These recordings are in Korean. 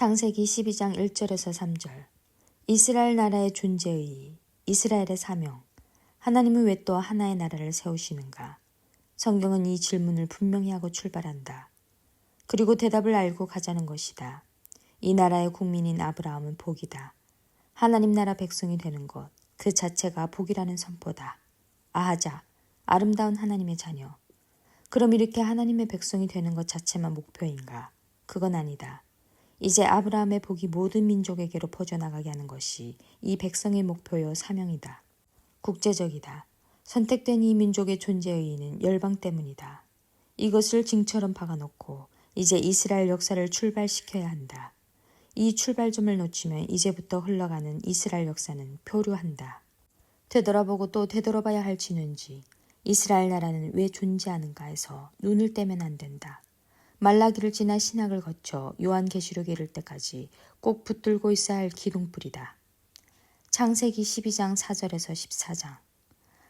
창세기 12장 1절에서 3절. 이스라엘 나라의 존재의 이스라엘의 사명. 하나님은 왜 또 하나의 나라를 세우시는가? 성경은 이 질문을 분명히 하고 출발한다. 그리고 대답을 알고 가자는 것이다. 이 나라의 국민인 아브라함은 복이다. 하나님 나라 백성이 되는 것, 그 자체가 복이라는 선포다. 아하자, 아름다운 하나님의 자녀. 그럼 이렇게 하나님의 백성이 되는 것 자체만 목표인가? 그건 아니다. 이제 아브라함의 복이 모든 민족에게로 퍼져나가게 하는 것이 이 백성의 목표요 사명이다. 국제적이다. 선택된 이 민족의 존재의 의의는 열방 때문이다. 이것을 징처럼 박아놓고 이제 이스라엘 역사를 출발시켜야 한다. 이 출발점을 놓치면 이제부터 흘러가는 이스라엘 역사는 표류한다. 되돌아보고 또 되돌아봐야 할지는지 이스라엘 나라는 왜 존재하는가 해서 눈을 떼면 안 된다. 말라기를 지나 신학을 거쳐 요한계시록에 이를 때까지 꼭 붙들고 있어야 할 기둥불이다. 창세기 12장 4절에서 14장.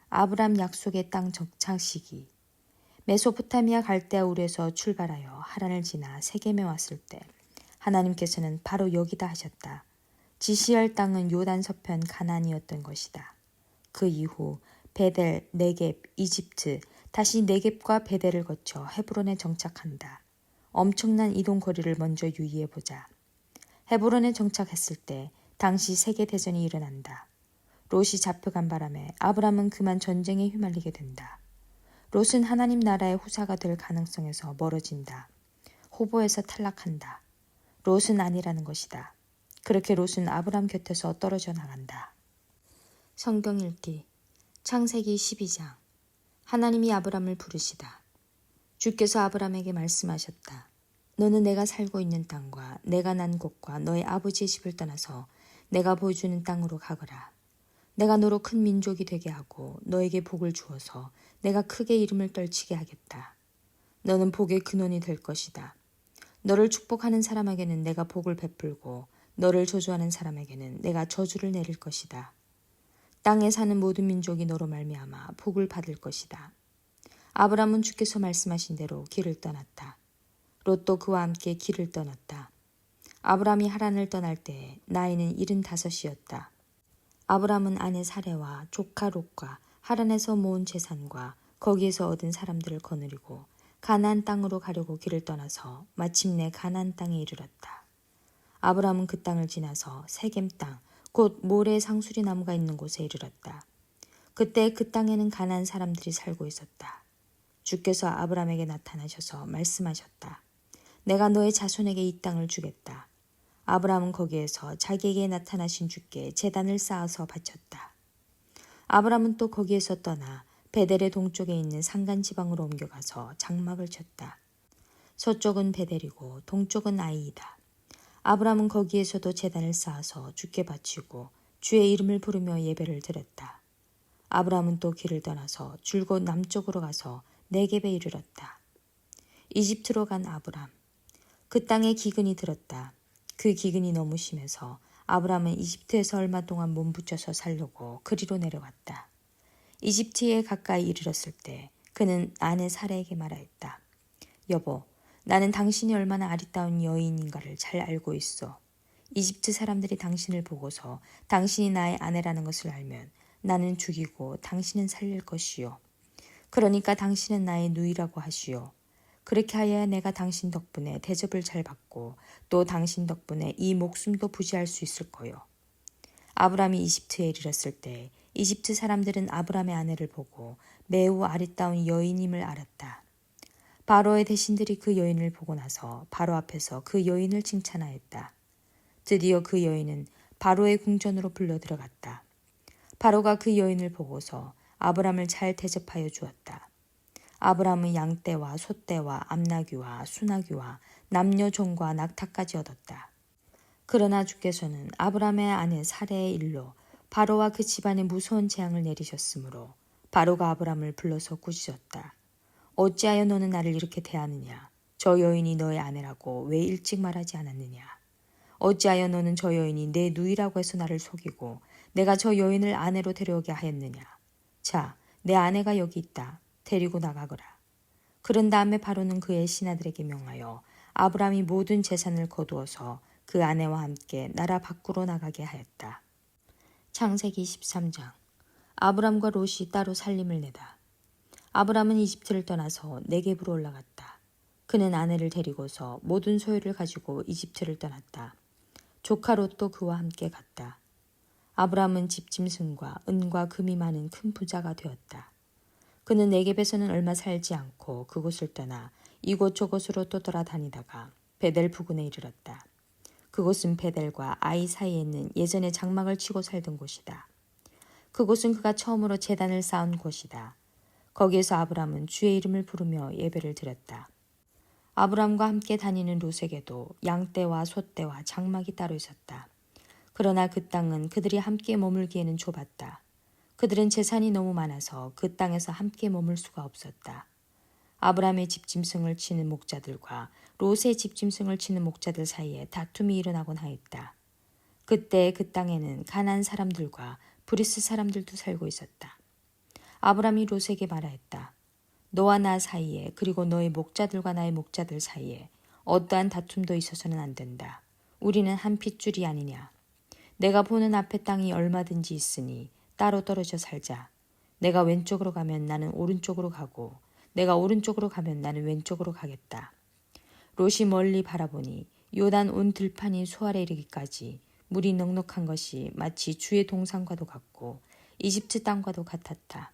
아브람 약속의 땅 정착 시기. 메소포타미아 갈대아 울에서 출발하여 하란을 지나 세겜에 왔을 때 하나님께서는 바로 여기다 하셨다. 지시할 땅은 요단 서편 가나안이었던 것이다. 그 이후 베델, 네겝, 이집트, 다시 네겝과 베델을 거쳐 헤브론에 정착한다. 엄청난 이동 거리를 먼저 유의해보자. 헤브론에 정착했을 때 당시 세계대전이 일어난다. 롯이 잡혀간 바람에 아브람은 그만 전쟁에 휘말리게 된다. 롯은 하나님 나라의 후사가 될 가능성에서 멀어진다. 후보에서 탈락한다. 롯은 아니라는 것이다. 그렇게 롯은 아브람 곁에서 떨어져 나간다. 성경 읽기. 창세기 12장. 하나님이 아브람을 부르시다. 주께서 아브람에게 말씀하셨다. 너는 내가 살고 있는 땅과 내가 난 곳과 너의 아버지의 집을 떠나서 내가 보여주는 땅으로 가거라. 내가 너로 큰 민족이 되게 하고 너에게 복을 주어서 내가 크게 이름을 떨치게 하겠다. 너는 복의 근원이 될 것이다. 너를 축복하는 사람에게는 내가 복을 베풀고 너를 저주하는 사람에게는 내가 저주를 내릴 것이다. 땅에 사는 모든 민족이 너로 말미암아 복을 받을 것이다. 아브람은 주께서 말씀하신 대로 길을 떠났다. 롯도 그와 함께 길을 떠났다. 아브람이 하란을 떠날 때 나이는 75이었다. 아브람은 아내 사레와 조카 롯과 하란에서 모은 재산과 거기에서 얻은 사람들을 거느리고 가나안 땅으로 가려고 길을 떠나서 마침내 가나안 땅에 이르렀다. 아브람은 그 땅을 지나서 세겜 땅, 곧 모래 상수리 나무가 있는 곳에 이르렀다. 그때 그 땅에는 가나안 사람들이 살고 있었다. 주께서 아브람에게 나타나셔서 말씀하셨다. 내가 너의 자손에게 이 땅을 주겠다. 아브람은 거기에서 자기에게 나타나신 주께 제단을 쌓아서 바쳤다. 아브람은 또 거기에서 떠나 베델의 동쪽에 있는 산간지방으로 옮겨가서 장막을 쳤다. 서쪽은 베델이고 동쪽은 아이이다. 아브람은 거기에서도 제단을 쌓아서 주께 바치고 주의 이름을 부르며 예배를 드렸다. 아브람은 또 길을 떠나서 줄곧 남쪽으로 가서 네겝에 이르렀다. 이집트로 간 아브람. 그 땅에 기근이 들었다. 그 기근이 너무 심해서 아브람은 이집트에서 얼마 동안 몸부쳐서 살려고 그리로 내려갔다. 이집트에 가까이 이르렀을 때 그는 아내 사레에게 말하였다. 여보, 나는 당신이 얼마나 아리따운 여인인가를 잘 알고 있어. 이집트 사람들이 당신을 보고서 당신이 나의 아내라는 것을 알면 나는 죽이고 당신은 살릴 것이요. 그러니까 당신은 나의 누이라고 하시오. 그렇게 하여야 내가 당신 덕분에 대접을 잘 받고 또 당신 덕분에 이 목숨도 부지할 수 있을 거요. 아브람이 이집트에 이르렀을 때 이집트 사람들은 아브람의 아내를 보고 매우 아리따운 여인임을 알았다. 바로의 대신들이 그 여인을 보고 나서 바로 앞에서 그 여인을 칭찬하였다. 드디어 그 여인은 바로의 궁전으로 불러 들어갔다. 바로가 그 여인을 보고서 아브람을 잘 대접하여 주었다. 아브람은 양떼와 소떼와 암나귀와 수나귀와 남녀 종과 낙타까지 얻었다. 그러나 주께서는 아브람의 아내 사레의 일로 바로와 그 집안에 무서운 재앙을 내리셨으므로 바로가 아브람을 불러서 꾸짖었다. 어찌하여 너는 나를 이렇게 대하느냐? 저 여인이 너의 아내라고 왜 일찍 말하지 않았느냐? 어찌하여 너는 저 여인이 내 누이라고 해서 나를 속이고 내가 저 여인을 아내로 데려오게 하였느냐? 자, 내 아내가 여기 있다. 데리고 나가거라. 그런 다음에 바로는 그의 신하들에게 명하여 아브람이 모든 재산을 거두어서 그 아내와 함께 나라 밖으로 나가게 하였다. 창세기 13장. 아브람과 롯이 따로 살림을 내다. 아브람은 이집트를 떠나서 네겝으로 올라갔다. 그는 아내를 데리고서 모든 소유를 가지고 이집트를 떠났다. 조카 롯도 그와 함께 갔다. 아브람은 집짐승과 은과 금이 많은 큰 부자가 되었다. 그는 네겝에서는 얼마 살지 않고 그곳을 떠나 이곳 저곳으로 또 돌아다니다가 베델 부근에 이르렀다. 그곳은 베델과 아이 사이에 있는 예전에 장막을 치고 살던 곳이다. 그곳은 그가 처음으로 제단을 쌓은 곳이다. 거기에서 아브람은 주의 이름을 부르며 예배를 드렸다. 아브람과 함께 다니는 롯에게도 양떼와 소떼와 장막이 따로 있었다. 그러나 그 땅은 그들이 함께 머물기에는 좁았다. 그들은 재산이 너무 많아서 그 땅에서 함께 머물 수가 없었다. 아브람의 집짐승을 치는 목자들과 롯의 집짐승을 치는 목자들 사이에 다툼이 일어나곤 하였다. 그때 그 땅에는 가나안 사람들과 브리스 사람들도 살고 있었다. 아브람이 롯에게 말하였다. 너와 나 사이에 그리고 너의 목자들과 나의 목자들 사이에 어떠한 다툼도 있어서는 안 된다. 우리는 한 핏줄이 아니냐. 내가 보는 앞에 땅이 얼마든지 있으니 따로 떨어져 살자. 내가 왼쪽으로 가면 나는 오른쪽으로 가고 내가 오른쪽으로 가면 나는 왼쪽으로 가겠다. 롯이 멀리 바라보니 요단 온 들판이 소알에 이르기까지 물이 넉넉한 것이 마치 주의 동산과도 같고 이집트 땅과도 같았다.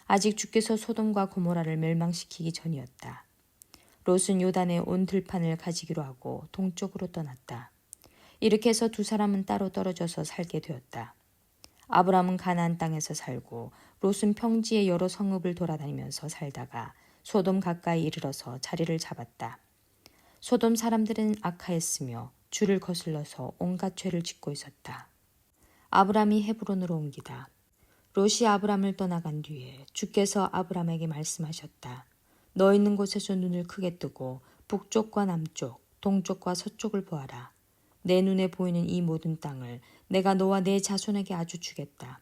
아직 주께서 소돔과 고모라를 멸망시키기 전이었다. 롯은 요단의 온 들판을 가지기로 하고 동쪽으로 떠났다. 이렇게 해서 두 사람은 따로 떨어져서 살게 되었다. 아브람은 가나안 땅에서 살고 롯은 평지의 여러 성읍을 돌아다니면서 살다가 소돔 가까이 이르러서 자리를 잡았다. 소돔 사람들은 악하였으며 주를 거슬러서 온갖 죄를 짓고 있었다. 아브람이 헤브론으로 옮기다. 롯이 아브람을 떠나간 뒤에 주께서 아브람에게 말씀하셨다. 너 있는 곳에서 눈을 크게 뜨고 북쪽과 남쪽, 동쪽과 서쪽을 보아라. 내 눈에 보이는 이 모든 땅을 내가 너와 내 자손에게 아주 주겠다.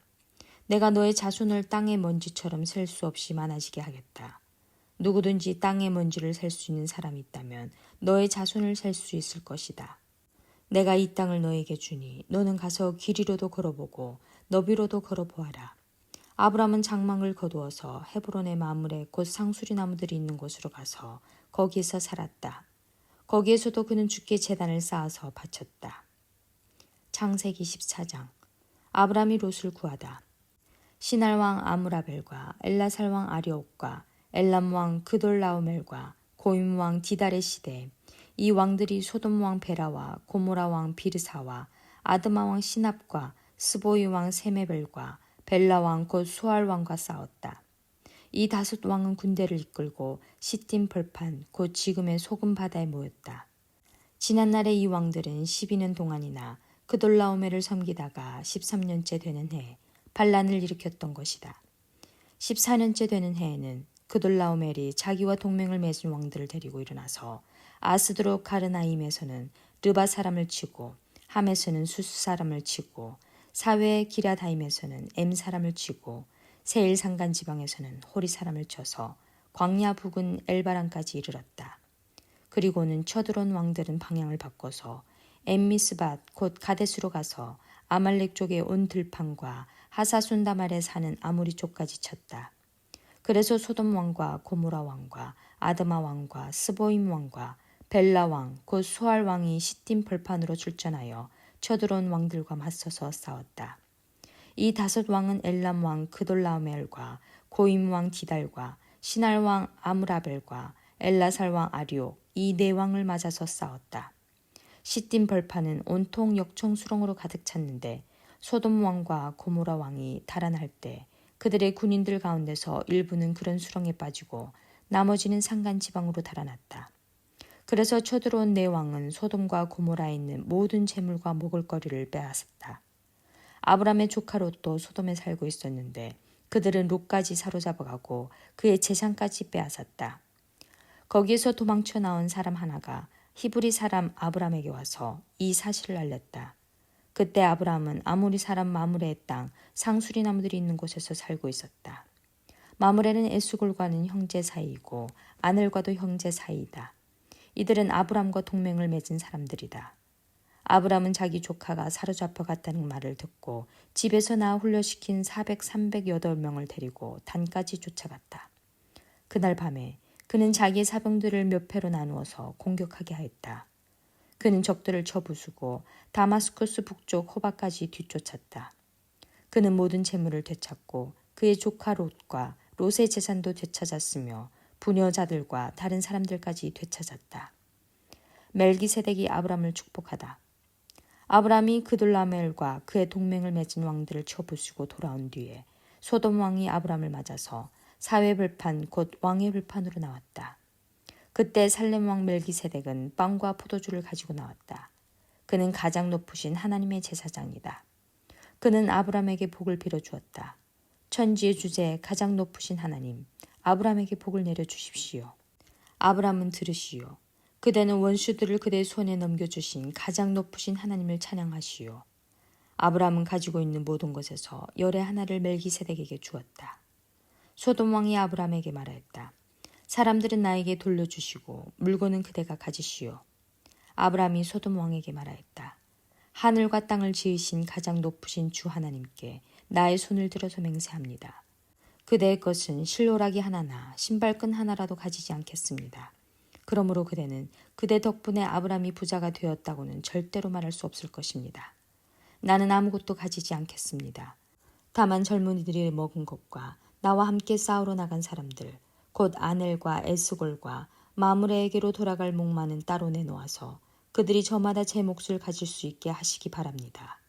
내가 너의 자손을 땅의 먼지처럼 셀 수 없이 많아지게 하겠다. 누구든지 땅의 먼지를 셀 수 있는 사람이 있다면 너의 자손을 셀 수 있을 것이다. 내가 이 땅을 너에게 주니 너는 가서 길이로도 걸어보고 너비로도 걸어보아라. 아브람은 장막을 거두어서 헤브론의 마물에 곧 상수리 나무들이 있는 곳으로 가서 거기에서 살았다. 거기에서도 그는 주께 제단을 쌓아서 바쳤다. 창세기 14장. 아브람이 롯을 구하다. 시날 왕 아므라벨과 엘라살 왕 아리옥과 엘람 왕 그돌라오멜과 고임 왕 디달의 시대 이 왕들이 소돔 왕 베라와 고모라 왕 비르사와 아드마 왕 시납과 스보이 왕 세메벨과 벨라 왕 곧 수알 왕과 싸웠다. 이 다섯 왕은 군대를 이끌고 시팀 벌판 곧 지금의 소금 바다에 모였다. 지난날에 이 왕들은 12년 동안이나 그돌라오멜을 섬기다가 13년째 되는 해에 반란을 일으켰던 것이다. 14년째 되는 해에는 그돌라오멜이 자기와 동맹을 맺은 왕들을 데리고 일어나서 아스드로 가르나임에서는 르바 사람을 치고 함에서는 수스 사람을 치고 사외 기랴다임에서는 엠 사람을 치고 세일 산간 지방에서는 호리 사람을 쳐서 광야 북은 엘바란까지 이르렀다. 그리고는 쳐들어온 왕들은 방향을 바꿔서 엠미스밭 곧 가데스로 가서 아말렉 쪽의 온 들판과 하사순다말에 사는 아모리 쪽까지 쳤다. 그래서 소돔 왕과 고모라 왕과 아드마 왕과 스보임 왕과 벨라 왕 곧 소알 왕이 시팀 벌판으로 출전하여 쳐들어온 왕들과 맞서서 싸웠다. 이 다섯 왕은 엘람 왕 그돌라오멜과 고임 왕 디달과 시날 왕 아므라벨과 엘라살 왕 아리옥 이 네 왕을 맞아서 싸웠다. 시팀 벌판은 온통 역청 수렁으로 가득 찼는데 소돔 왕과 고모라 왕이 달아날 때 그들의 군인들 가운데서 일부는 그런 수렁에 빠지고 나머지는 산간 지방으로 달아났다. 그래서 쳐들어온 네 왕은 소돔과 고모라에 있는 모든 재물과 먹을거리를 빼앗았다. 아브람의 조카 롯도 소돔에 살고 있었는데 그들은 롯까지 사로잡아가고 그의 재산까지 빼앗았다. 거기에서 도망쳐 나온 사람 하나가 히브리 사람 아브람에게 와서 이 사실을 알렸다. 그때 아브람은 아모리 사람 마므레의 땅 상수리 나무들이 있는 곳에서 살고 있었다. 마므레는 에스골과는 형제 사이이고 아넬과도 형제 사이이다. 이들은 아브람과 동맹을 맺은 사람들이다. 아브람은 자기 조카가 사로잡혀 갔다는 말을 듣고 집에서 낳아 훈련시킨 308명을 데리고 단까지 쫓아갔다. 그날 밤에 그는 자기의 사병들을 몇 패로 나누어서 공격하게 하였다. 그는 적들을 쳐부수고 다마스쿠스 북쪽 호바까지 뒤쫓았다. 그는 모든 재물을 되찾고 그의 조카 롯과 롯의 재산도 되찾았으며 부녀자들과 다른 사람들까지 되찾았다. 멜기세덱이 아브람을 축복하다. 아브람이 그돌라멜과 그의 동맹을 맺은 왕들을 쳐부수고 돌아온 뒤에 소돔 왕이 아브람을 맞아서 사회불판 곧 왕의 불판으로 나왔다. 그때 살렘 왕 멜기세덱은 빵과 포도주를 가지고 나왔다. 그는 가장 높으신 하나님의 제사장이다. 그는 아브람에게 복을 빌어주었다. 천지의 주제 가장 높으신 하나님, 아브람에게 복을 내려주십시오. 아브람은 들으시오. 그대는 원수들을 그대의 손에 넘겨주신 가장 높으신 하나님을 찬양하시오. 아브람은 가지고 있는 모든 것에서 열의 하나를 멜기세덱에게 주었다. 소돔 왕이 아브람에게 말하였다. 사람들은 나에게 돌려주시고 물건은 그대가 가지시오. 아브람이 소돔 왕에게 말하였다. 하늘과 땅을 지으신 가장 높으신 주 하나님께 나의 손을 들어서 맹세합니다. 그대의 것은 실로라기 하나나 신발끈 하나라도 가지지 않겠습니다. 그러므로 그대는 그대 덕분에 아브람이 부자가 되었다고는 절대로 말할 수 없을 것입니다. 나는 아무것도 가지지 않겠습니다. 다만 젊은이들이 먹은 것과 나와 함께 싸우러 나간 사람들, 곧 아넬과 에스골과 마므레에게로 돌아갈 목마는 따로 내놓아서 그들이 저마다 제 몫을 가질 수 있게 하시기 바랍니다.